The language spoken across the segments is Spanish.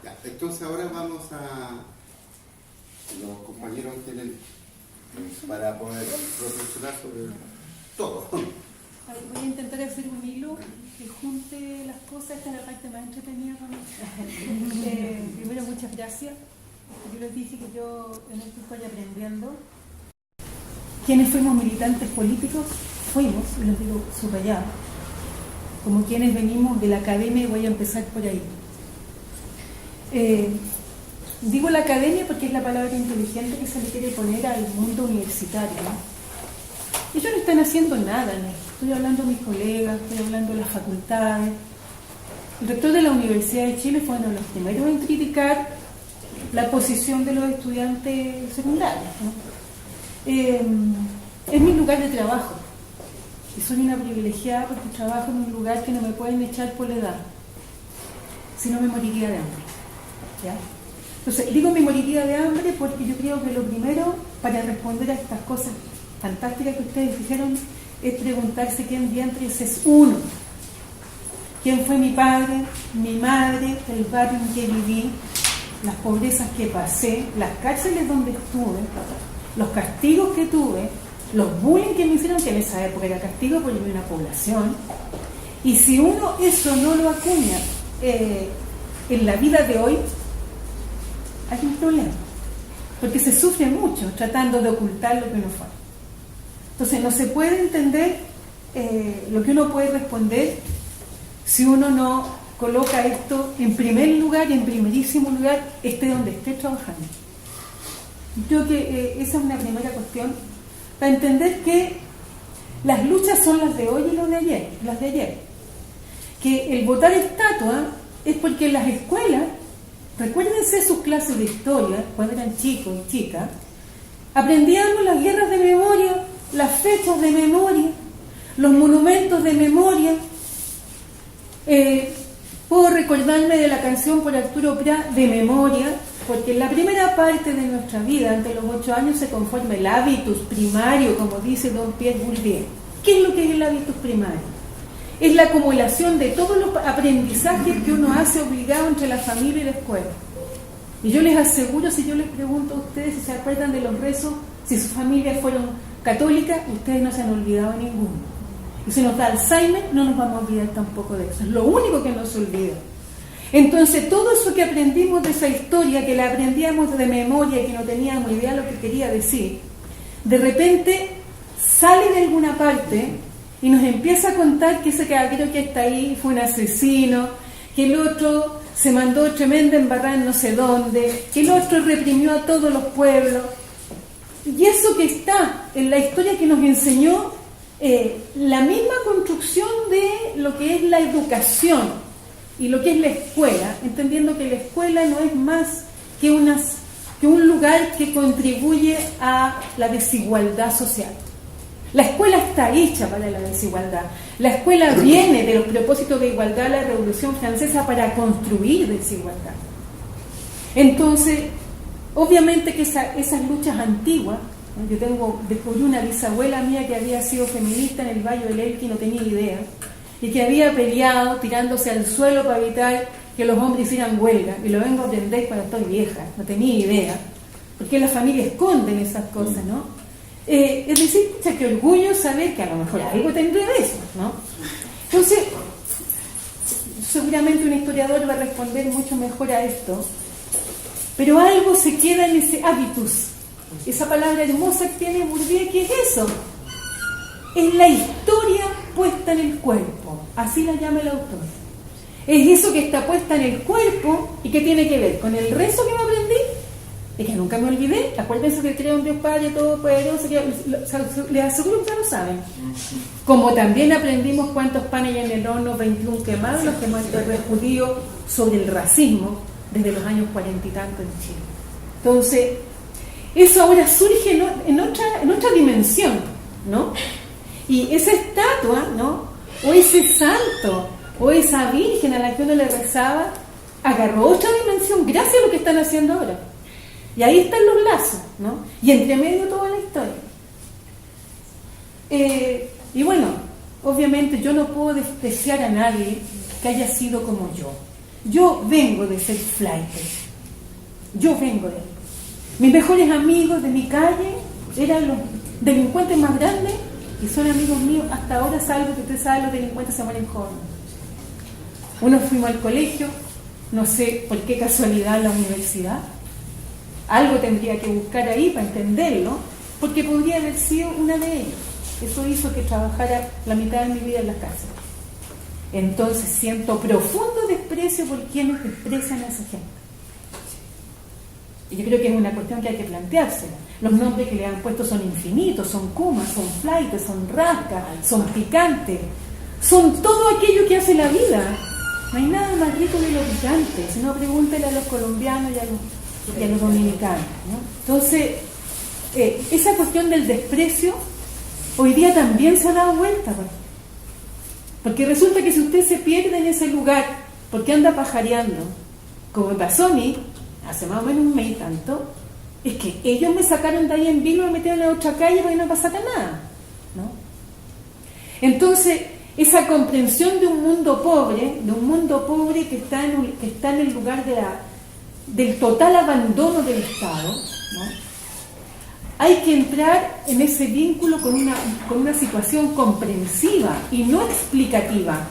Ya, entonces ahora vamos a... Los compañeros tienen para poder reflexionar sobre todo. Voy a intentar hacer un hilo que junte las cosas. Esta es la parte más entretenida para mí. Primero, muchas gracias. Yo les dije que yo en esto estoy aprendiendo. Quienes fuimos militantes políticos, fuimos, y los digo subrayado, como quienes venimos de la academia, y voy a empezar por ahí. Digo la academia porque es la palabra inteligente que se le quiere poner al mundo universitario, ¿no? Ellos no están haciendo nada, ¿no? Estoy hablando de mis colegas, estoy hablando de las facultades. El rector de la Universidad de Chile fue uno de los primeros en criticar la posición de los estudiantes secundarios, ¿no? Es mi lugar de trabajo y soy una privilegiada porque trabajo en un lugar que no me pueden echar por la edad, si no me moriría de hambre, ¿ya? Entonces, digo me moriría de hambre porque yo creo que lo primero para responder a estas cosas fantásticas que ustedes dijeron es preguntarse quién diantres es uno. ¿Quién fue mi padre, mi madre, el barrio en que viví, las pobrezas que pasé, las cárceles donde estuve, los castigos que tuve, los bullying que me hicieron, que en esa época era castigo porque vivía una población? Y si uno eso no lo acuña en la vida de hoy, hay un problema, porque se sufre mucho tratando de ocultar lo que uno fue. Entonces no se puede entender lo que uno puede responder si uno no coloca esto en primer lugar y en primerísimo lugar, esté donde esté trabajando. Creo que esa es una primera cuestión para entender que las luchas son las de hoy y las de ayer. Que el votar estatua es porque en las escuelas, recuérdense sus clases de historia cuando eran chicos y chicas, aprendíamos las guerras de memoria, las fechas de memoria, los monumentos de memoria. Puedo recordarme de la canción por Arturo Prat de memoria, porque en la primera parte de nuestra vida, ante los 8 años, se conforma el hábitus primario, como dice don Pierre Bourdieu. ¿Qué es lo que es el hábitus primario? Es la acumulación de todos los aprendizajes que uno hace obligado entre la familia y la escuela. Y yo les aseguro, si yo les pregunto a ustedes si se acuerdan de los rezos, si sus familias fueron católicas, ustedes no se han olvidado ninguno. Y si nos da Alzheimer, no nos vamos a olvidar tampoco de eso. Es lo único que nos olvida. Entonces, todo eso que aprendimos de esa historia, que la aprendíamos de memoria y que no teníamos idea de lo que quería decir, de repente sale de alguna parte y nos empieza a contar que ese caballero que está ahí fue un asesino, que el otro se mandó tremenda embarrada en no sé dónde, que el otro reprimió a todos los pueblos. Y eso que está en la historia que nos enseñó la misma construcción de lo que es la educación y lo que es la escuela, entendiendo que la escuela no es más que un lugar que contribuye a la desigualdad social. La escuela está hecha para la desigualdad. La escuela viene de los propósitos de igualdad de la Revolución Francesa para construir desigualdad. Entonces, obviamente que esas luchas antiguas, yo descubrí una bisabuela mía que había sido feminista en el Valle del Elqui, no tenía idea, y que había peleado tirándose al suelo para evitar que los hombres hicieran huelga, y lo vengo a aprender cuando estoy vieja, no tenía idea, porque las familias esconden esas cosas, ¿no? Es decir, qué orgullo saber que a lo mejor algo tendré de eso, ¿no? Entonces, seguramente un historiador va a responder mucho mejor a esto, pero algo se queda en ese hábitus, esa palabra hermosa que tiene Bourdieu, ¿qué es eso? Es la historia puesta en el cuerpo, así la llama el autor. Es eso que está puesta en el cuerpo y que tiene que ver con el rezo que me aprendí y que nunca me olvidé. Acuérdense que creo en Dios Padre Todopoderoso, les aseguro que ya lo saben. Como también aprendimos cuántos panes hay en el horno, 21 quemados, los quemó el terror judío sobre el racismo desde los años 40 y tanto en Chile. Entonces, eso ahora surge en otra dimensión, ¿no? Y esa estatua, ¿no? O ese santo, o esa virgen a la que uno le rezaba, agarró otra dimensión gracias a lo que están haciendo ahora. Y ahí están los lazos, ¿no? Y entre medio toda la historia. Y bueno, obviamente yo no puedo despreciar a nadie que haya sido como yo. Yo vengo de ser flight. Yo vengo de ahí. Mis mejores amigos de mi calle eran los delincuentes más grandes y son amigos míos hasta ahora, salvo que usted sabe, los delincuentes se mueren jóvenes. Unos fuimos al colegio, no sé por qué casualidad la universidad. Algo tendría que buscar ahí para entenderlo, porque podría haber sido una de ellos. Eso hizo que trabajara la mitad de mi vida en la cárcel. Entonces siento profundo desprecio por quienes desprecian a esa gente. Y yo creo que es una cuestión que hay que planteársela. Los nombres que le han puesto son infinitos, son kumas, son flaites, son rascas, son picantes, son todo aquello que hace la vida. No hay nada más rico que lo picante, si no pregúntele a los colombianos y a los dominicanos, ¿no? Entonces, esa cuestión del desprecio hoy día también se ha dado vuelta, pues. Porque resulta que si usted se pierde en ese lugar porque anda pajareando, como me pasó a mí hace más o menos un mes y tanto, es que ellos me sacaron de ahí en vilo y me metieron en la otra calle porque no pasaba nada, ¿no? Entonces, esa comprensión de un mundo pobre que está en el lugar del total abandono del Estado, ¿no? Hay que entrar en ese vínculo con una situación comprensiva y no explicativa.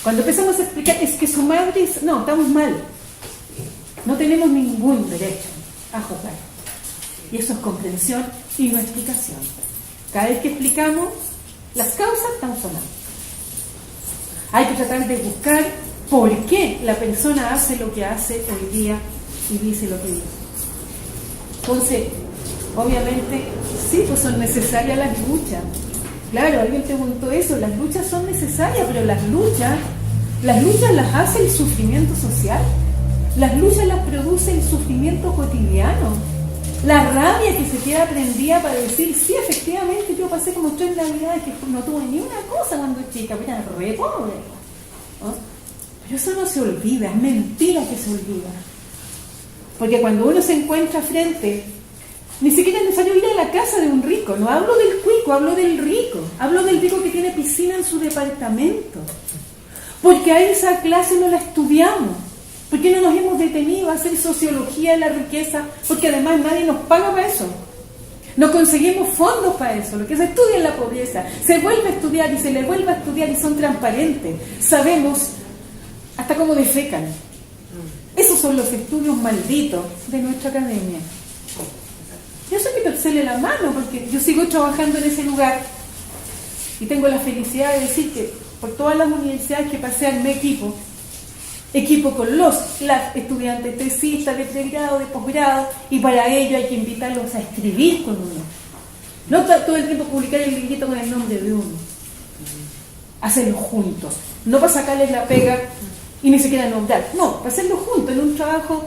Cuando empezamos a explicar, es que su madre es... No, estamos mal. No tenemos ningún derecho a juzgar. Y eso es comprensión y no explicación. Cada vez que explicamos las causas, estamos sonando. Hay que tratar de buscar por qué la persona hace lo que hace hoy día y dice lo que dice. Entonces, obviamente, sí, pues son necesarias las luchas. Claro, alguien preguntó eso, las luchas son necesarias, pero las luchas las hace el sufrimiento social. Las luchas las produce el sufrimiento cotidiano. La rabia que se queda prendida para decir, sí, efectivamente, yo pasé como 3 navidades que no tuve ni una cosa cuando chica, pero era re pobre, ¿no? Pero eso no se olvida, es mentira que se olvida. Porque cuando uno se encuentra frente, ni siquiera es necesario ir a la casa de un rico, no hablo del cuico, hablo del rico que tiene piscina en su departamento. Porque a esa clase no la estudiamos. ¿Por qué no nos hemos detenido a hacer sociología de la riqueza? Porque además nadie nos paga para eso. No conseguimos fondos para eso. Lo que se estudia es la pobreza. Se vuelve a estudiar y se le vuelve a estudiar y son transparentes. Sabemos hasta cómo defecan. Esos son los estudios malditos de nuestra academia. Yo sé que torcerle la mano porque yo sigo trabajando en ese lugar y tengo la felicidad de decir que por todas las universidades que pasé armé equipo con las estudiantes tesistas de pregrado, de posgrado, y para ello hay que invitarlos a escribir con uno. No todo el tiempo publicar el librito con el nombre de uno. Hacerlo juntos. No para sacarles la pega y ni siquiera nombrar. No, para hacerlo juntos, en un trabajo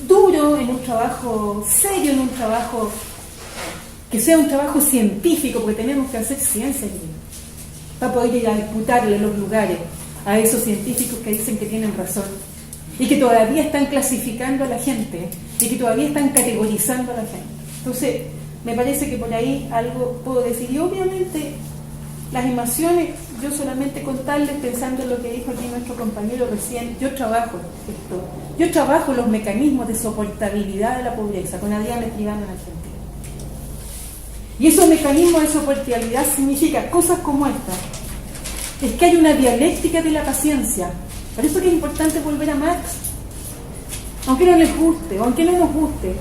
duro, en un trabajo serio, en un trabajo que sea un trabajo científico, porque tenemos que hacer ciencia para poder ir a disputarle los lugares a esos científicos que dicen que tienen razón y que todavía están clasificando a la gente y que todavía están categorizando a la gente. Entonces, me parece que por ahí algo puedo decir. Y obviamente, las emociones, yo solamente contarles, pensando en lo que dijo aquí nuestro compañero recién, yo trabajo los mecanismos de soportabilidad de la pobreza con Adriana Escribano en Argentina. Y esos mecanismos de soportabilidad significan cosas como esta. Es que hay una dialéctica de la paciencia. Por eso que es importante volver a Marx, aunque no les guste o aunque no nos guste,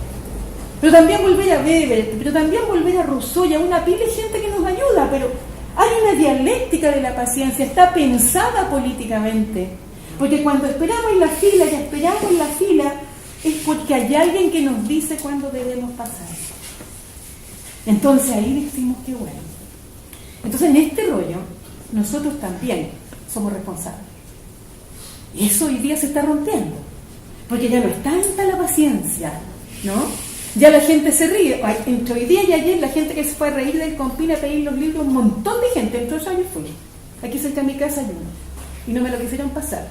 pero también volver a Weber, pero también volver a Rousseau y a una pila de gente que nos ayuda. Pero hay una dialéctica de la paciencia, está pensada políticamente, porque cuando esperamos en la fila y esperamos en la fila es porque hay alguien que nos dice cuándo debemos pasar. Entonces ahí decimos que bueno. Entonces en este rollo nosotros también somos responsables. Y eso hoy día se está rompiendo, porque ya no es tanta la paciencia, ¿no? Ya la gente se ríe. Entre hoy día y ayer la gente que se fue a reír del Compina a pedir los libros, un montón de gente. Entre otros, yo fui aquí cerca de mi casa y uno, y no me lo quisieron pasar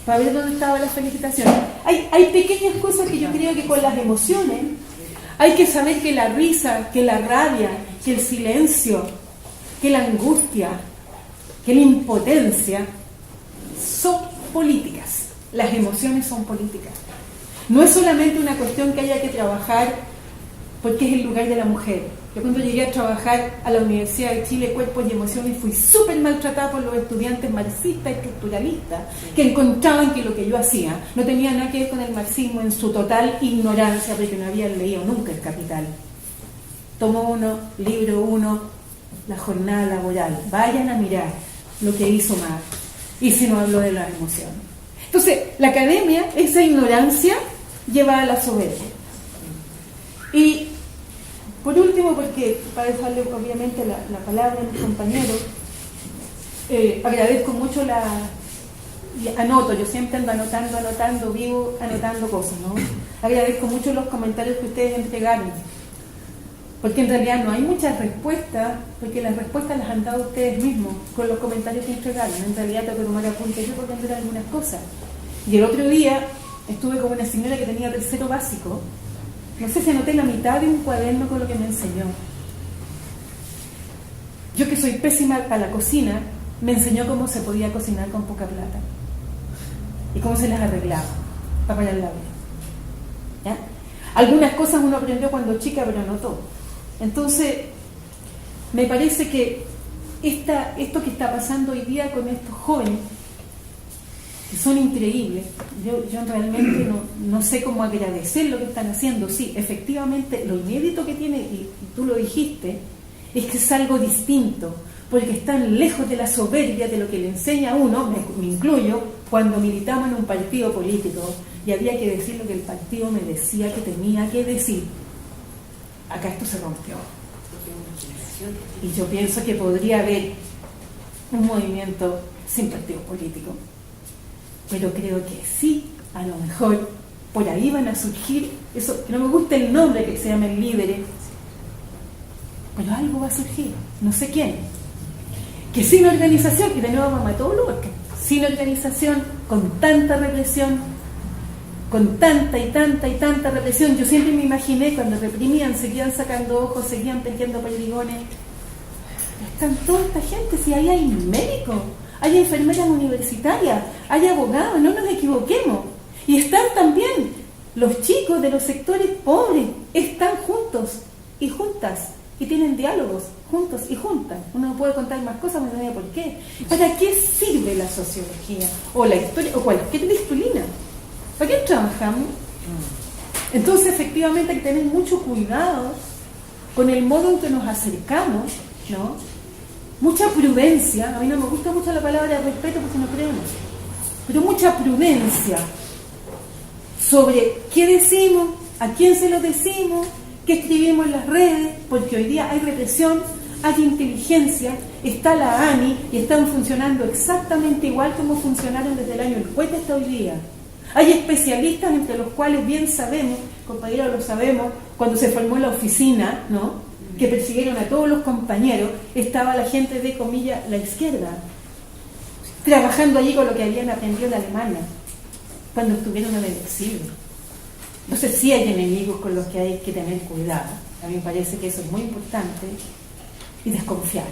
para ver dónde estaban las felicitaciones. Hay pequeñas cosas que yo creo que con las emociones hay que saber que la risa, que la rabia, que el silencio, que la angustia, que la impotencia son políticas, las emociones son políticas. No es solamente una cuestión que haya que trabajar porque es el lugar de la mujer. Yo cuando llegué a trabajar a la Universidad de Chile, Cuerpos y Emociones, fui súper maltratada por los estudiantes marxistas, estructuralistas, que encontraban que lo que yo hacía no tenía nada que ver con el marxismo en su total ignorancia, porque no habían leído nunca El Capital. Tomo 1, libro 1, La jornada laboral. Vayan a mirar lo que hizo Marx. Y si no hablo de las emociones. Entonces, la academia, esa ignorancia, lleva a la soberbia. Y por último, porque para dejarle obviamente la palabra a mis compañeros, agradezco mucho anoto, yo siempre ando anotando, vivo anotando cosas, ¿no? Agradezco mucho los comentarios que ustedes entregaron, porque en realidad no hay muchas respuestas, porque las respuestas las han dado ustedes mismos con los comentarios que entregaron. En realidad tengo que tomar apuntes yo porque entender algunas cosas. Y el otro día estuve con una señora que tenía tercero básico. No sé si anoté la mitad de un cuaderno con lo que me enseñó. Yo que soy pésima para la cocina, me enseñó cómo se podía cocinar con poca plata y cómo se las arreglaba para pagar la vida. ¿Ya? Algunas cosas uno aprendió cuando chica, pero no todo. Entonces, me parece que esto que está pasando hoy día con estos jóvenes, que son increíbles, yo realmente no sé cómo agradecer lo que están haciendo. Sí, efectivamente, lo inédito que tiene, y tú lo dijiste, es que es algo distinto, porque están lejos de la soberbia de lo que le enseña a uno, me incluyo, cuando militamos en un partido político y había que decir lo que el partido me decía que tenía que decir. Acá esto se rompió. Y yo pienso que podría haber un movimiento sin partido político. Pero creo que sí, a lo mejor por ahí van a surgir, eso, que no me gusta el nombre que se llaman líderes, pero algo va a surgir, no sé quién. Que sin organización, y de nuevo mamá todo lo que sin organización, con tanta represión, con tanta y tanta represión, yo siempre me imaginé cuando reprimían, seguían sacando ojos, seguían tejiendo perdigones. Están toda esta gente, si ahí hay médicos, hay enfermeras universitarias, hay abogados, no nos equivoquemos. Y están también los chicos de los sectores pobres, están juntos y juntas, y tienen diálogos juntos y juntas. Uno puede contar más cosas, no sabía por qué. ¿Para qué sirve la sociología o la historia o cualquier disciplina? ¿Para qué trabajamos? Entonces, efectivamente, hay que tener mucho cuidado con el modo en que nos acercamos, ¿no? Mucha prudencia. A mí no me gusta mucho la palabra respeto porque no creemos, pero mucha prudencia sobre qué decimos, a quién se lo decimos, qué escribimos en las redes, porque hoy día hay represión, hay inteligencia, está la ANI y están funcionando exactamente igual como funcionaron desde el año del cohete hasta hoy día. Hay especialistas entre los cuales bien sabemos, compañeros lo sabemos, cuando se formó la oficina, ¿no?, que persiguieron a todos los compañeros, estaba la gente de, comillas, la izquierda, trabajando allí con lo que habían aprendido de Alemania, cuando estuvieron en el exilio. Entonces sí hay enemigos con los que hay que tener cuidado. A mí me parece que eso es muy importante. Y desconfiar,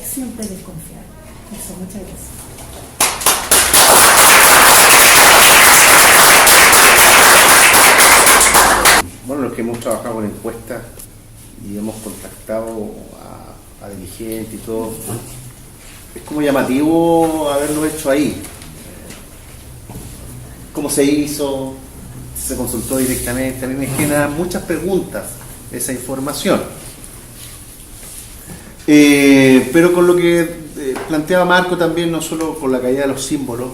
siempre desconfiar. Eso, muchas gracias. Bueno, los que hemos trabajado con encuestas y hemos contactado a dirigentes y todo, es como llamativo haberlo hecho ahí. ¿Cómo se hizo? ¿Se consultó directamente? A mí me genera muchas preguntas esa información. Pero con lo que planteaba Marco también, no solo con la caída de los símbolos,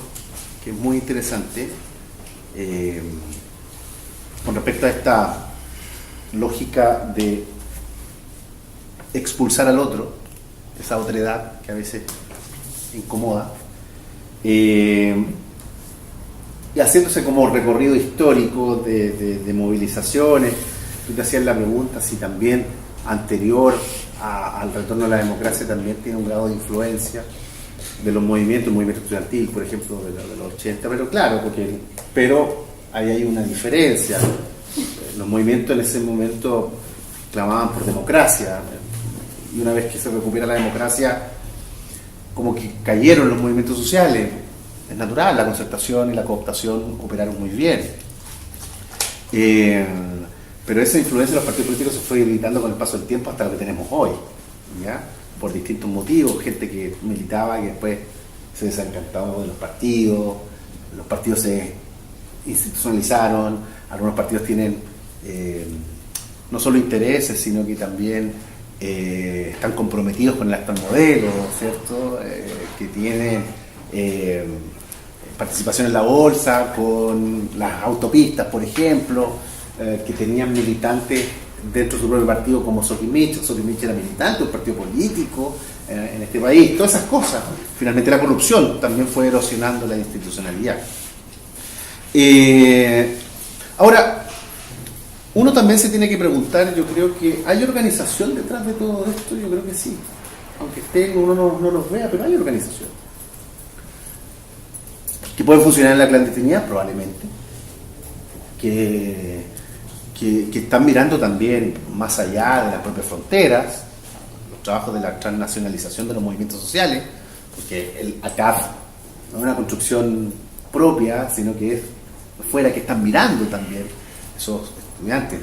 que es muy interesante, con respecto a esta lógica de expulsar al otro, esa otredad que a veces incomoda, y haciéndose como recorrido histórico de movilizaciones. Tú te hacías la pregunta si también anterior al retorno a la democracia también tiene un grado de influencia de los movimientos, el movimiento estudiantil, por ejemplo, de los 80, pero claro, pero ahí hay una diferencia. Los movimientos en ese momento clamaban por democracia, y una vez que se recupera la democracia, como que cayeron los movimientos sociales. es natural, la concertación y la cooptación operaron muy bien. Pero esa influencia de los partidos políticos se fue debilitando con el paso del tiempo hasta lo que tenemos hoy, ¿ya? Por distintos motivos, gente que militaba y después se desencantó de los partidos se institucionalizaron, algunos partidos tienen no solo intereses, sino que también están comprometidos con el actual modelo, ¿cierto? Que tienen participación en la bolsa, con las autopistas, por ejemplo, que tenían militantes dentro de su propio partido como Sokimich era militante, un partido político en este país, todas esas cosas. Finalmente la corrupción también fue erosionando la institucionalidad. Ahora, uno también se tiene que preguntar, yo creo que ¿hay organización detrás de todo esto? Yo creo que sí, aunque uno no los vea, pero hay organización. Que pueden funcionar en la clandestinidad, probablemente. Que están mirando también más allá de las propias fronteras, los trabajos de la transnacionalización de los movimientos sociales, porque el ACAF no es una construcción propia, sino que es fuera, que están mirando también esos estudiantes,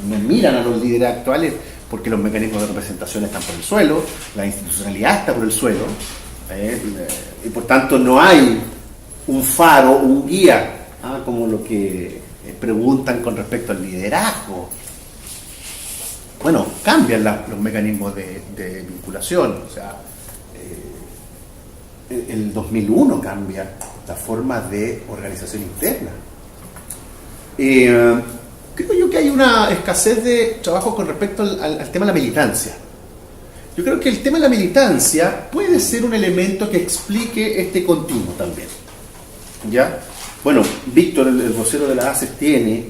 no miran a los líderes actuales porque los mecanismos de representación están por el suelo, la institucionalidad está por el suelo, y por tanto no hay un faro, un guía, como lo que preguntan con respecto al liderazgo. Bueno, cambian los mecanismos de vinculación, o sea, el 2001 cambia la forma de organización interna. Creo yo que hay una escasez de trabajo con respecto al tema de la militancia. Yo creo que el tema de la militancia puede ser un elemento que explique este continuo también, ¿ya? Bueno, Víctor, el vocero de la ACES, tiene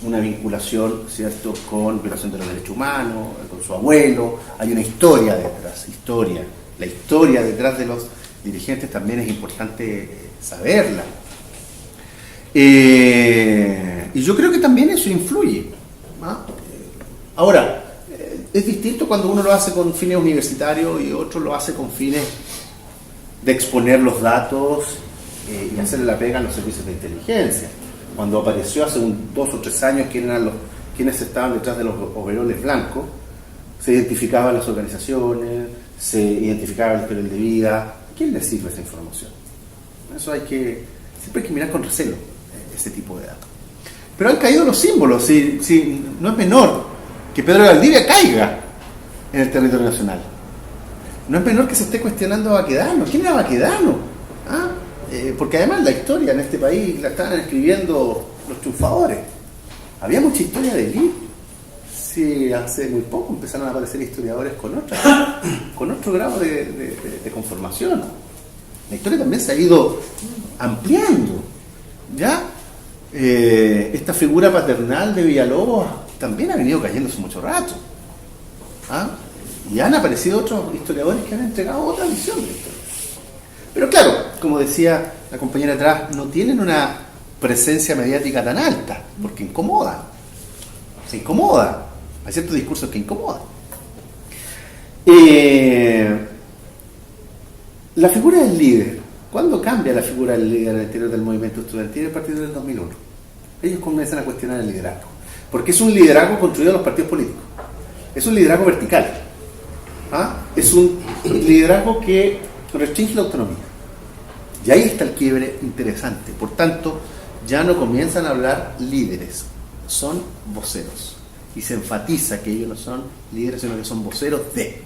una vinculación, ¿cierto?, con violación de los derechos humanos, con su abuelo. Hay una historia detrás, la historia detrás de los dirigentes también es importante saberla. Y yo creo que también eso influye, ¿no? Ahora, es distinto cuando uno lo hace con fines universitarios y otro lo hace con fines de exponer los datos y hacerle la pega a los servicios de inteligencia. Cuando apareció hace 2 o 3 años quienes estaban detrás de los overoles blancos, se identificaban las organizaciones, se identificaba el historial de vida. ¿A quién le sirve esa información? Eso siempre hay que mirar con recelo ese tipo de datos. Pero han caído los símbolos, si no es menor que Pedro de Valdivia caiga en el territorio nacional. No es menor que se esté cuestionando a Baquedano. ¿Quién era Baquedano? Porque además la historia en este país la estaban escribiendo los triunfadores. Había mucha historia de élite. Sí, hace muy poco empezaron a aparecer historiadores con otro grado de conformación. La historia también se ha ido ampliando, ¿ya? Esta figura paternal de Villalobos también ha venido cayendo hace mucho rato. Y han aparecido otros historiadores que han entregado otra visión de la historia. Pero claro, como decía la compañera atrás, no tienen una presencia mediática tan alta, porque incomodan. Se incomoda. Hay ciertos discursos que incomodan. La figura del líder. ¿Cuándo cambia la figura del líder al interior del movimiento estudiantil? A partir del 2001. Ellos comienzan a cuestionar el liderazgo. Porque es un liderazgo construido en los partidos políticos. Es un liderazgo vertical. Es un liderazgo que restringe la autonomía. Y ahí está el quiebre interesante. Por tanto, ya no comienzan a hablar líderes, son voceros. Y se enfatiza que ellos no son líderes, sino que son voceros de.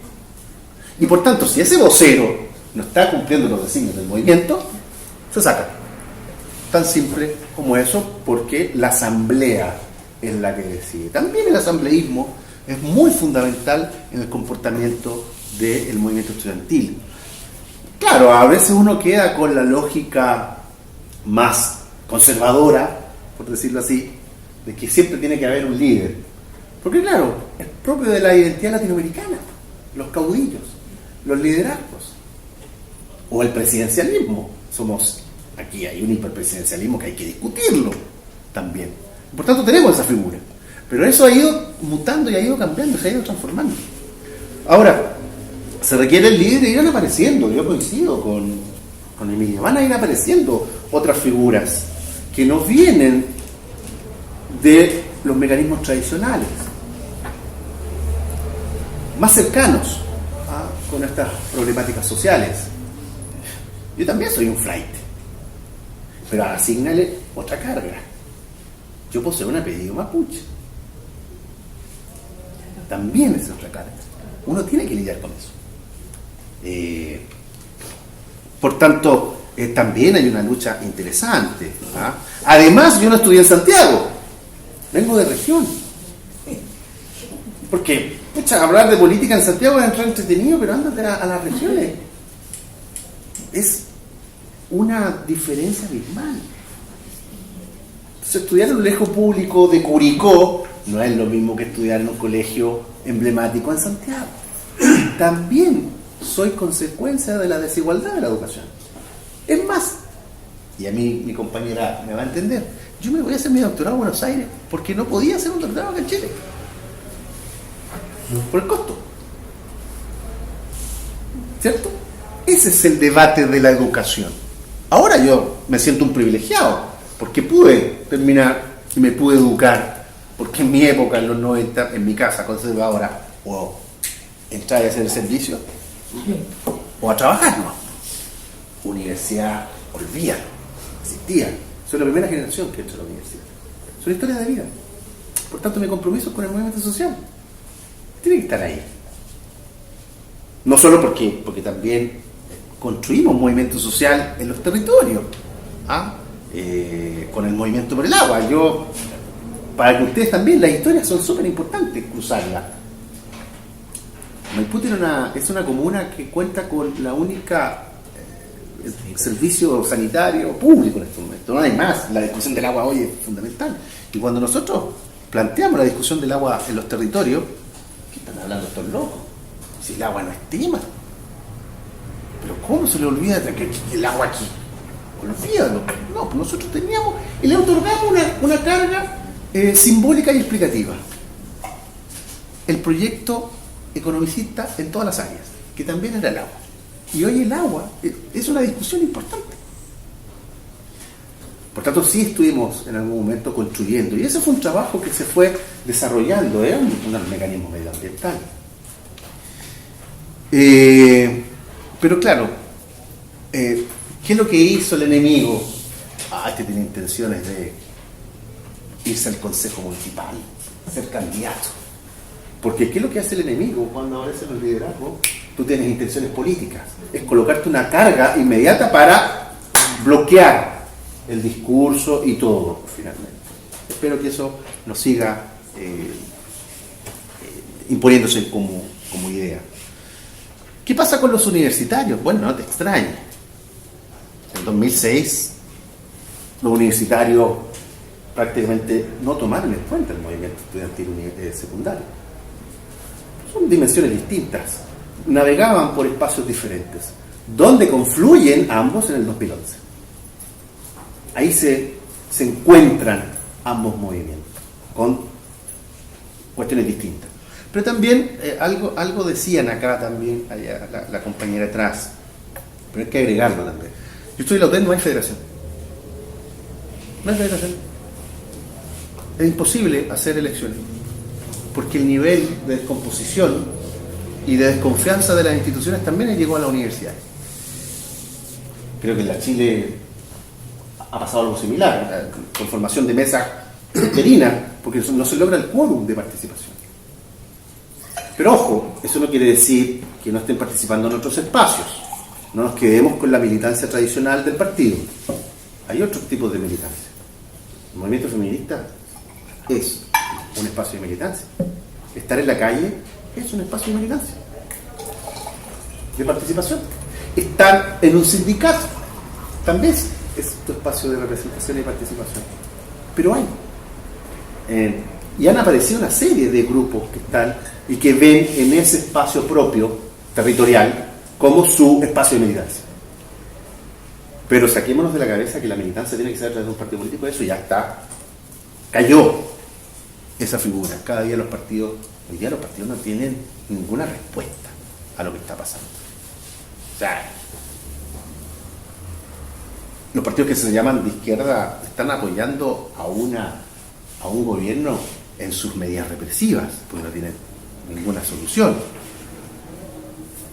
Y por tanto, si ese vocero no está cumpliendo los designios del movimiento, se saca. Tan simple como eso, porque la asamblea es la que decide. También el asambleísmo es muy fundamental en el comportamiento del movimiento estudiantil. Claro, a veces uno queda con la lógica más conservadora, por decirlo así, de que siempre tiene que haber un líder. Porque claro, es propio de la identidad latinoamericana, los caudillos, los liderazgos, o el presidencialismo. Aquí hay un hiperpresidencialismo que hay que discutirlo también. Por tanto tenemos esa figura. Pero eso ha ido mutando y ha ido cambiando, se ha ido transformando. Ahora, se requiere el líder y irán apareciendo. Yo coincido con Emilia. Van a ir apareciendo otras figuras que no vienen de los mecanismos tradicionales, más cercanos con estas problemáticas sociales. Yo también soy un flight, pero asígnale otra carga. Yo poseo un apellido mapuche. También es otra carga. Uno tiene que lidiar con eso. Por tanto, también hay una lucha interesante. Además, yo no estudié en Santiago. Vengo de región. Porque, hablar de política en Santiago es entrar entretenido, pero ándate a las regiones. Es una diferencia abismal. Entonces, estudiar en un colegio público de Curicó no es lo mismo que estudiar en un colegio emblemático en Santiago. También soy consecuencia de la desigualdad de la educación. Es más, y a mí mi compañera me va a entender, yo me voy a hacer mi doctorado en Buenos Aires porque no podía hacer un doctorado acá en Chile. Por el costo. ¿Cierto? Ese es el debate de la educación. Ahora yo me siento un privilegiado porque pude terminar y me pude educar, porque en mi época, en los 90, en mi casa conservadora, o entrar a hacer el servicio o a trabajar, ¿no? Universidad, olvídalo, existía. Soy la primera generación que entra a la universidad. Son historias de vida. Por tanto, mi compromiso con el movimiento social tiene que estar ahí. No solo porque también construimos movimiento social en los territorios, con el movimiento por el agua. Para que ustedes también, las historias son súper importantes cruzarlas. Maipú es una comuna que cuenta con la única servicio sanitario público en este momento. No hay más. La discusión del agua hoy es fundamental. Y cuando nosotros planteamos la discusión del agua en los territorios, ¿qué están hablando estos locos? Si el agua no es tema. Pero ¿cómo se le olvida que el agua aquí? Olvídalo. No, pues nosotros teníamos y le otorgamos una carga simbólica y explicativa. El proyecto economicista en todas las áreas, que también era el agua. Y hoy el agua es una discusión importante. Por tanto, sí estuvimos en algún momento construyendo, y ese fue un trabajo que se fue desarrollando, un mecanismo medioambiental. Pero claro, ¿qué es lo que hizo el enemigo? Este tiene intenciones de irse al consejo municipal, ser candidato. Porque ¿qué es lo que hace el enemigo cuando aparece en el liderazgo? Tú tienes intenciones políticas. Es colocarte una carga inmediata para bloquear el discurso y todo, finalmente. Espero que eso nos siga imponiéndose como idea. ¿Qué pasa con los universitarios? Bueno, no te extrañes. En 2006, los universitarios prácticamente no tomaron en cuenta el movimiento estudiantil secundario. Son dimensiones distintas. Navegaban por espacios diferentes, donde confluyen ambos en el 2011. Ahí se encuentran ambos movimientos, con cuestiones distintas. Pero también, algo decían acá también, allá, la compañera atrás, pero hay que agregarlo también. Yo estoy en la UTED, no hay federación. No hay federación. Es imposible hacer elecciones, porque el nivel de descomposición y de desconfianza de las instituciones también llegó a la universidad. Creo que en la Chile ha pasado algo similar, con formación de mesas interinas, porque no se logra el quórum de participación. Pero ojo, eso no quiere decir que no estén participando en otros espacios. No nos quedemos con la militancia tradicional del partido. Hay otros tipos de militancia. El movimiento feminista es un espacio de militancia. Estar en la calle es un espacio de militancia, de participación. Estar en un sindicato también es tu espacio de representación y participación. Pero hay. Y han aparecido una serie de grupos que están y que ven en ese espacio propio, territorial, como su espacio de militancia. Pero saquémonos de la cabeza que la militancia tiene que ser a través de un partido político. Eso ya está. Cayó esa figura. Cada día hoy día los partidos no tienen ninguna respuesta a lo que está pasando. O sea, los partidos que se llaman de izquierda están apoyando a un gobierno en sus medidas represivas, porque no tienen ninguna solución.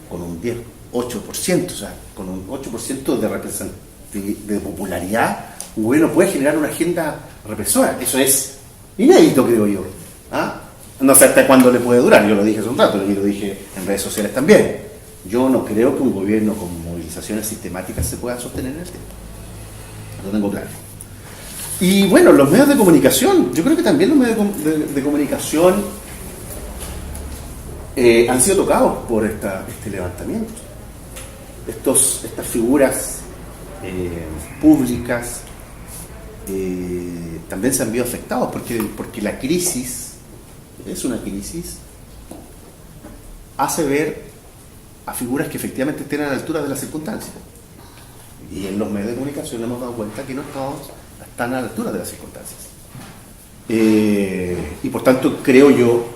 Con un 8%, o sea, con un 8% de popularidad, un gobierno puede generar una agenda represora. Eso es inédito, creo yo. ¿Ah? No sé hasta cuándo le puede durar, yo lo dije hace un rato, y lo dije en redes sociales también. Yo no creo que un gobierno con movilizaciones sistemáticas se pueda sostener en el tiempo. Lo tengo claro. Y bueno, los medios de comunicación, yo creo que también los medios de comunicación han sido tocados por este levantamiento. Estas figuras públicas también se han visto afectados porque la crisis es una crisis, hace ver a figuras que efectivamente estén a la altura de las circunstancias. Y en los medios de comunicación hemos dado cuenta que no todos están a la altura de las circunstancias. Y por tanto creo yo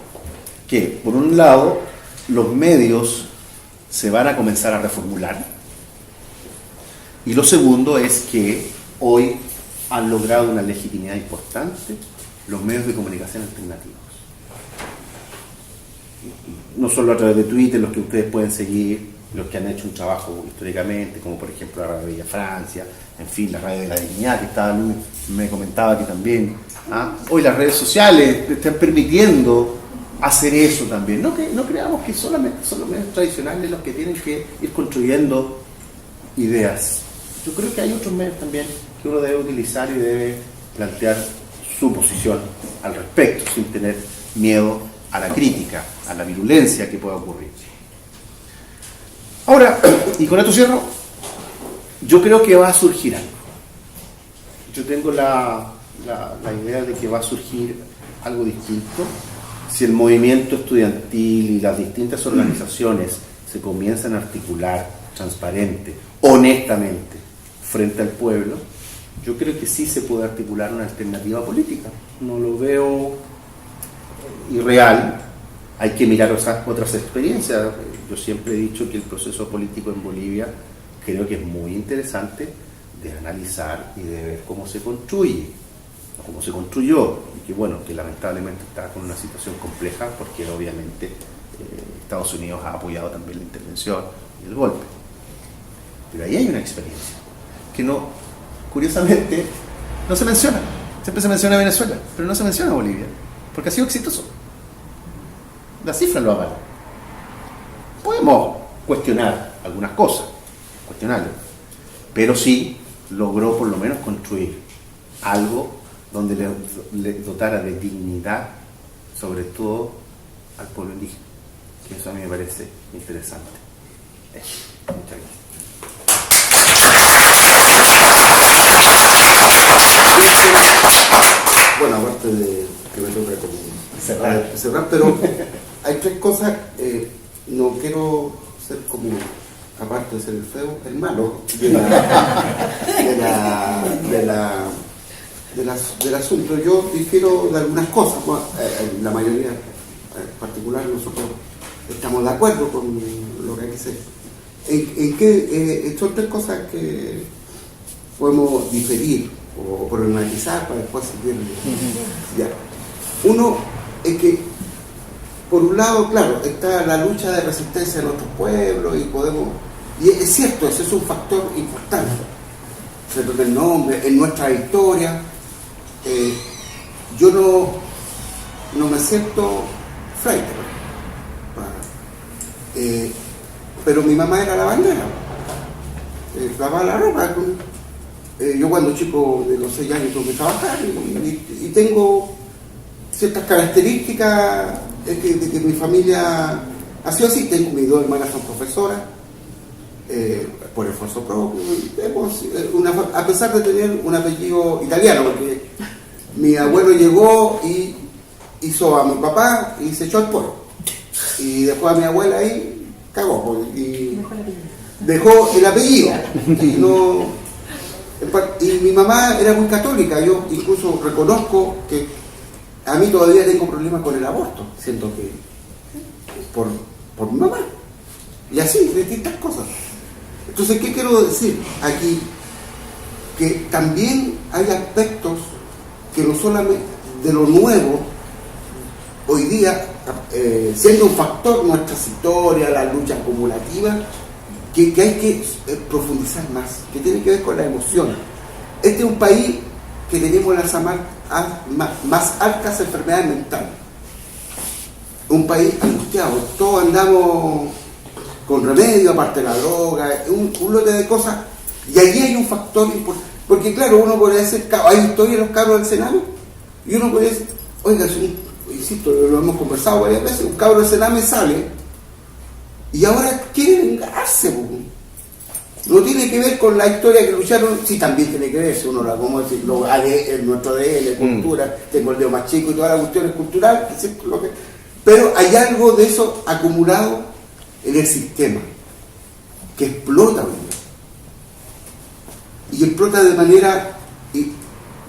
que, por un lado, los medios se van a comenzar a reformular. Y lo segundo es que hoy han logrado una legitimidad importante los medios de comunicación alternativos. No solo a través de Twitter, los que ustedes pueden seguir, los que han hecho un trabajo históricamente, como por ejemplo la Radio Bella Francia, en fin, la Radio de la Dignidad, que estaba, me comentaba que también. Hoy las redes sociales están permitiendo hacer eso también. No creamos que solamente son los medios tradicionales los que tienen que ir construyendo ideas. Yo creo que hay otros medios también que uno debe utilizar y debe plantear su posición al respecto, sin tener miedo a la crítica, a la virulencia que pueda ocurrir. Ahora, y con esto cierro, yo creo que va a surgir algo. Yo tengo la idea de que va a surgir algo distinto si el movimiento estudiantil y las distintas organizaciones se comienzan a articular transparente, honestamente, frente al pueblo. Yo creo que sí se puede articular una alternativa política. No lo veo irreal. Hay que mirar otras experiencias. Yo siempre he dicho que el proceso político en Bolivia creo que es muy interesante de analizar y de ver cómo se construye, cómo se construyó, y que bueno, que lamentablemente está con una situación compleja porque obviamente Estados Unidos ha apoyado también la intervención y el golpe. Pero ahí hay una experiencia que no, curiosamente, no se menciona. Siempre se menciona Venezuela, pero no se menciona Bolivia, porque ha sido exitoso. Las cifras lo avalan. Podemos cuestionar algunas cosas, cuestionarlo, pero sí logró por lo menos construir algo donde le dotara de dignidad, sobre todo al pueblo indígena, que eso a mí me parece interesante. Muchas gracias. Bueno, aparte de que me toca como cerrar, pero hay tres cosas. No quiero ser como, aparte de ser el feo, el malo del asunto. Yo difiero de algunas cosas. La mayoría, en particular, nosotros estamos de acuerdo con lo que hay que hacer. ¿En qué son tres cosas que podemos diferir o problematizar para después seguir? Ya. Uno es que, por un lado, claro, está la lucha de resistencia de nuestros pueblos y es cierto, ese es un factor importante. Se trata el nombre, en nuestra historia. Yo no me siento flight, pero mi mamá era lavandera, lavaba la ropa. Yo cuando chico de los 6 años tuve que trabajar y tengo ciertas características de que mi familia ha sido así. Tengo mis 2 hermanas son profesoras, por esfuerzo propio, a pesar de tener un apellido italiano, porque mi abuelo llegó y hizo a mi papá y se echó al pueblo, y después a mi abuela ahí cagó y dejó el apellido y mi mamá era muy católica. Yo incluso reconozco que a mí todavía tengo problemas con el aborto, siento que por mi mamá, y así, distintas cosas. Entonces, ¿qué quiero decir aquí? que también hay aspectos que no solamente de lo nuevo, hoy día, siendo un factor nuestras historias, la lucha acumulativa, que hay que profundizar más, que tiene que ver con la emoción. Este es un país que tenemos las más altas enfermedades mentales. Un país angustiado, todos andamos con remedio, aparte de la droga, un lote de cosas, y allí hay un factor importante, porque claro, uno podría decir, hay historia de los cabros del Sename, y uno podría decir, oiga, insisto, lo hemos conversado varias veces, un cabro del Sename sale, y ahora quiere vengarse, no tiene que ver con la historia que lucharon, sí, también tiene que ver, si uno la, como decir, nuestro ADN, cultura, tengo el dedo más chico y todas las cuestiones culturales, pero hay algo de eso acumulado en el sistema, que explota, y explota de manera,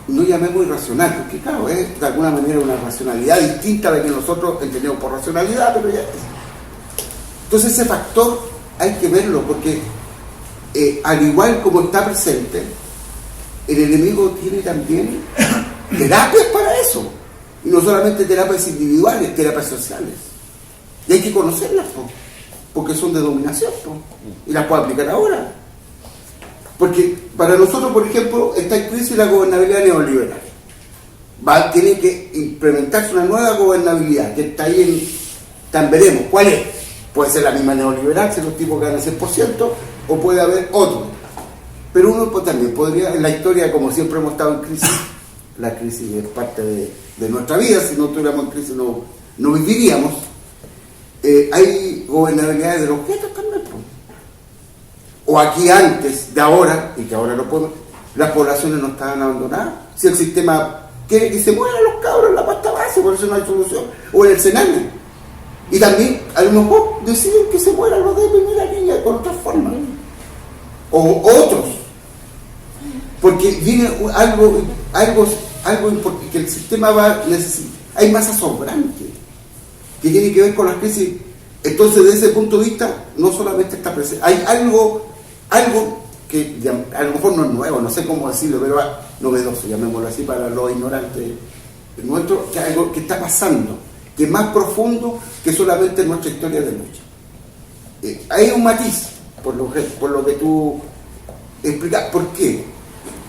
no llamemos irracional, porque claro, es de alguna manera una racionalidad distinta a la que nosotros entendemos por racionalidad, pero ya. Entonces ese factor hay que verlo, porque al igual como está presente, el enemigo tiene también terapias para eso, y no solamente terapias individuales, terapias sociales, y hay que conocerlas, porque son de dominación, y las puedo aplicar ahora. Porque para nosotros, por ejemplo, está en crisis la gobernabilidad neoliberal. Tiene que implementarse una nueva gobernabilidad, que está ahí veremos cuál es. Puede ser la misma neoliberal, si los tipos ganan 100%, o puede haber otro. Pero uno también podría, en la historia, como siempre hemos estado en crisis, la crisis es parte de nuestra vida, si no estuviéramos en crisis no viviríamos. Hay gobernabilidades de los objetos también, o aquí antes de ahora, y que ahora no podemos, las poblaciones no estaban abandonadas. Si el sistema quiere que se mueran los cabros en la pasta base, por eso no hay solución, o en el Sename, y también a lo mejor deciden que se mueran los de primera línea con otra forma, o otros, porque viene algo importante, que el sistema va a necesitar. Hay masa sobrante que tiene que ver con las crisis. Entonces, desde ese punto de vista, no solamente está presente, hay algo que a lo mejor no es nuevo, no sé cómo decirlo, pero novedoso, llamémoslo así para los ignorantes nuestros, que algo que está pasando, que es más profundo que solamente nuestra historia de lucha. Hay un matiz, por lo que tú explicas. ¿Por qué?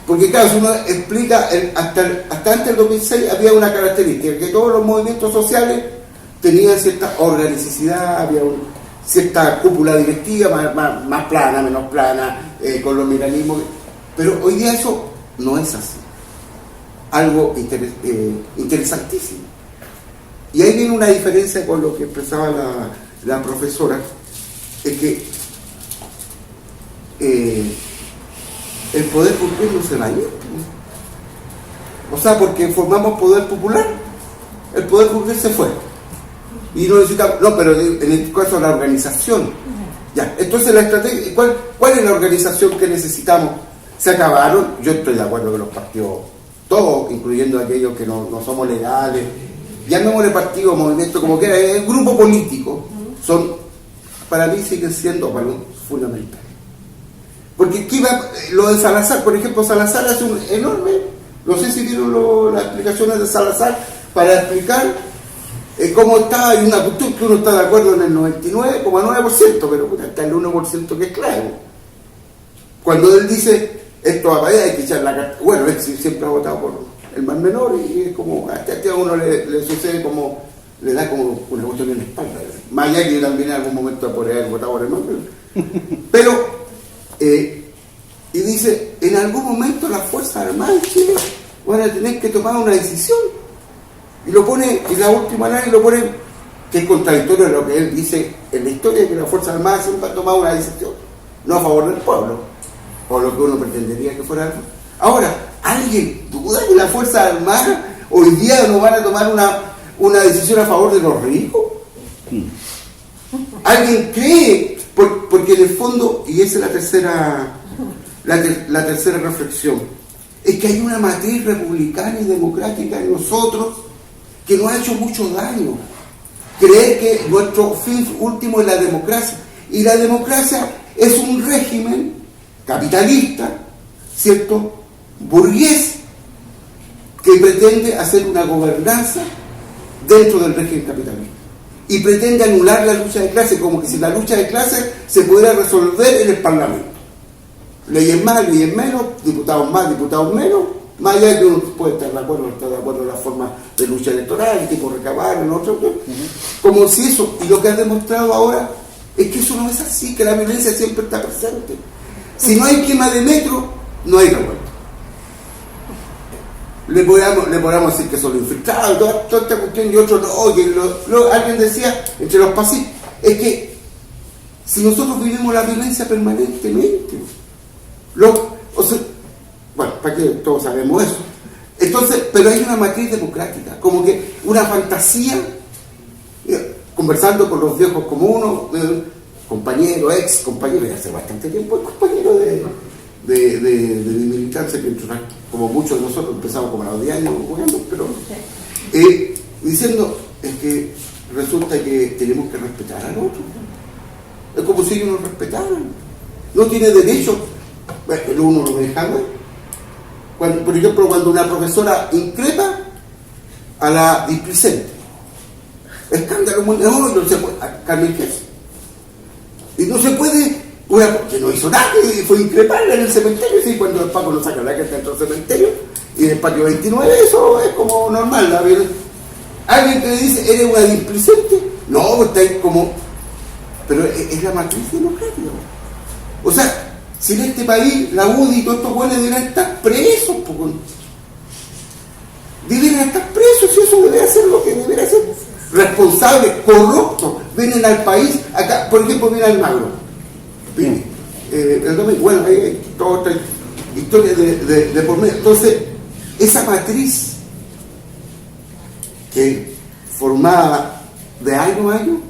Porque claro, si uno explica, hasta antes del 2006 había una característica, que todos los movimientos sociales tenían cierta organicidad, había cierta cúpula directiva, más plana, menos plana, con los mecanismos, pero hoy día eso no es así. Algo interesantísimo. Y ahí viene una diferencia con lo que expresaba la profesora, es que el poder popular no se va a ir. O sea, porque formamos poder popular, el poder popular se fue. Y no necesitamos, pero en el caso de la organización. Ya, entonces la estrategia, ¿cuál es la organización que necesitamos? Se acabaron, yo estoy de acuerdo que los partidos, todos, incluyendo aquellos que no somos legales, llamémosle partido, movimiento, como quiera, el grupo político, para mí siguen siendo fundamentales. Porque aquí va lo de Salazar, por ejemplo, Salazar hace un enorme, no sé si vieron las explicaciones de Salazar para explicar cómo está. Hay una cuestión que uno está de acuerdo en el 99,9%, pero está el 1% que es clave. Cuando él dice, esto va para allá, hay que echar la carta. Bueno, él siempre ha votado por el más menor, y es como, a uno le sucede como, le da como una cuestión en la espalda. Más allá que yo también en algún momento podría haber votado por el más menor. Pero, y dice, en algún momento las Fuerzas Armadas en Chile van a tener que tomar una decisión. Y lo pone, y la última análisis lo pone, que es contradictorio de lo que él dice en la historia, que las Fuerzas Armadas siempre han tomado una decisión, no a favor del pueblo, o lo que uno pretendería que fuera. Ahora, ¿alguien duda que las Fuerzas Armadas hoy día no van a tomar una decisión a favor de los ricos? ¿Alguien cree? Porque en el fondo, y esa es la tercera reflexión, es que hay una matriz republicana y democrática en nosotros que nos ha hecho mucho daño. Creer que nuestro fin último es la democracia, y la democracia es un régimen capitalista, ¿cierto?, burgués que pretende hacer una gobernanza dentro del régimen capitalista y pretende anular la lucha de clases, como que si la lucha de clases se pudiera resolver en el Parlamento. Leyes más, leyes menos, diputados más, diputados menos, más allá de que uno puede estar de acuerdo, no estar de acuerdo en la forma de lucha electoral, el tipo de recabar, en otro, como si eso, y lo que han demostrado ahora es que eso no es así, que la violencia siempre está presente. Si no hay quema de metro, no hay revuelta. Le podríamos decir que son infiltrados, toda esta cuestión, y otros no, que alguien decía, entre los pasivos, es que si nosotros vivimos la violencia permanentemente, bueno, para que todos sabemos eso, entonces, pero hay una matriz democrática, como que una fantasía, conversando con los viejos como uno, compañero, ex compañero, ya hace bastante tiempo, compañero de mi militancia, que como muchos de nosotros empezamos como a los 10 años jugando, pero diciendo es que resulta que tenemos que respetar al otro. Es como si ellos nos respetaran. No tiene derecho, pero uno lo deja ver. Por ejemplo, cuando una profesora increpa a la displicente, escándalo mundial, no se puede, a Carmen Queso. Y no se puede, que no hizo nada, y fue increparla en el cementerio, sí, cuando el Paco lo saca la gente dentro del cementerio, y en el patio 29, eso es como normal. Alguien que le dice, ¿eres una displicente? No, está ahí como... Pero es la matriz democrática. O sea, si en este país la UDI y todos estos buenos deberían estar presos, deberían estar presos, y eso debe ser lo que debería ser. Responsables, corruptos, vienen al país, acá, por ejemplo, viene Almagro. El domingo, bueno, hay toda otra historia de por medio. Entonces, esa matriz que formada de año a año,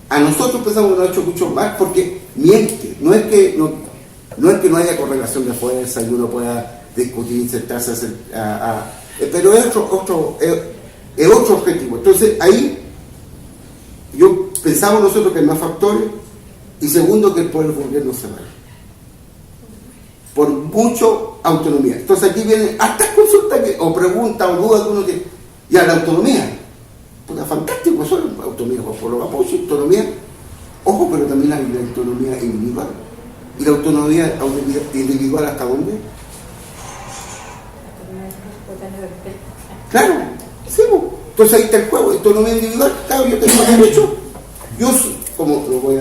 a nosotros pensamos que nos ha hecho mucho más porque miente. No es que no haya correlación de fuerza y uno pueda discutir, sentarse pero es otro objetivo. Entonces ahí pensamos nosotros que hay más factores, y segundo, que el poder burgués no se va por mucho autonomía. Entonces aquí vienen hasta consultas o preguntas o dudas que uno tiene. Y a la autonomía, pues fantástico, eso es autonomía por los apoyos, autonomía, ojo, pero también hay la autonomía individual. ¿Y la autonomía individual hasta dónde? Claro, sí, entonces ahí está el juego, autonomía individual, claro, yo tengo derecho, yo como lo voy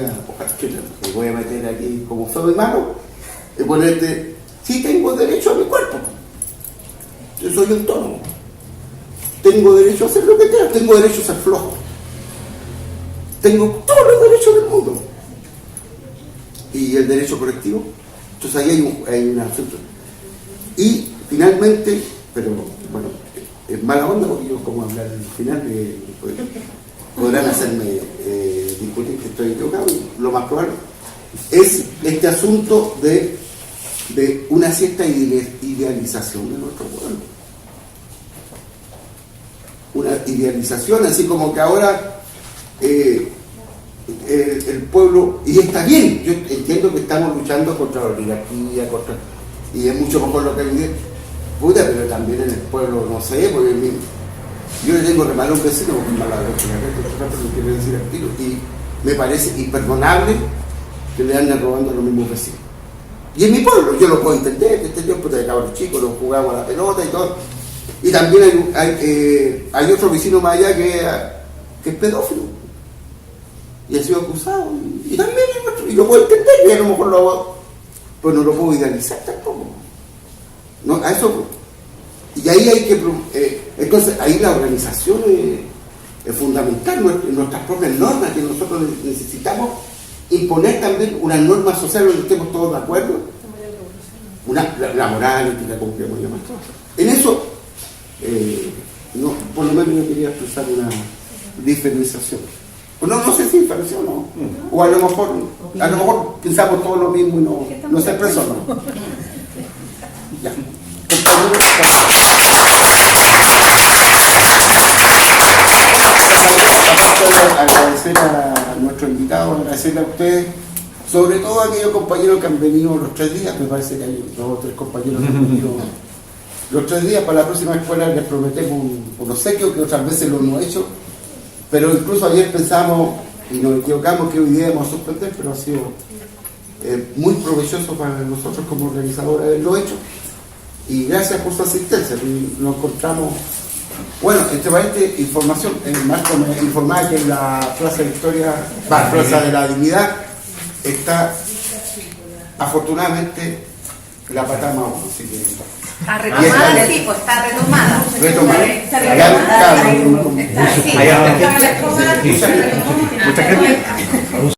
a meter aquí como feo de mano, y ponerte, sí tengo derecho a mi cuerpo, yo soy autónomo, tengo derecho a hacer lo que quiera, tengo derecho a ser flojo, tengo todos los derechos del mundo. Y el derecho colectivo, entonces ahí hay un asunto. Y finalmente, pero bueno, es mala onda porque yo como hablar al final podrán hacerme discutir que estoy equivocado, lo más probable es este asunto de una cierta idealización de nuestro pueblo, una idealización, así como que ahora el pueblo, y está bien, yo entiendo que estamos luchando contra la oligarquía, y es mucho mejor lo que hay, pero también en el pueblo, no sé, porque yo le tengo remalo a un vecino, y me parece imperdonable que le anden robando a los mismos vecinos. Y en mi pueblo, yo lo puedo entender, que este tiempo de cabros chicos, nos jugamos a la pelota y todo, y también hay otro vecino más allá que es pedófilo, y ha sido acusado, y también y lo puedo entender, y a lo mejor pues no lo puedo idealizar tampoco, no, a eso, y ahí hay que entonces ahí la organización es fundamental, nuestras propias normas que nosotros necesitamos imponer también una norma social donde estemos todos de acuerdo, la moral, ética, como queremos llamar. En eso por lo menos yo quería expresar una diferenciación. No sé si diferencia o no. O a lo mejor pensamos todos lo mismo y no se expresó, ¿no? Ya. Agradecer a nuestro invitado, agradecerle a ustedes, sobre todo a aquellos compañeros que han venido los 3 días. Me parece que hay 2 o 3 compañeros que han venido Los 3 días para la próxima escuela les prometemos un obsequio que otras veces lo hemos hecho, pero incluso ayer pensamos y nos equivocamos que hoy día íbamos a suspender, pero ha sido muy provechoso para nosotros como organizadores haberlo hecho, y gracias por su asistencia. Nos encontramos, bueno, entre paréntesis, información, Marco me informaba que en la Plaza Victoria, Plaza de la Dignidad, está afortunadamente la patada más baja, así que Está retomada, sí, pues está retomada. retomada. Está Allá, retomada. claro, Está, sí, está retomada. Mucha gente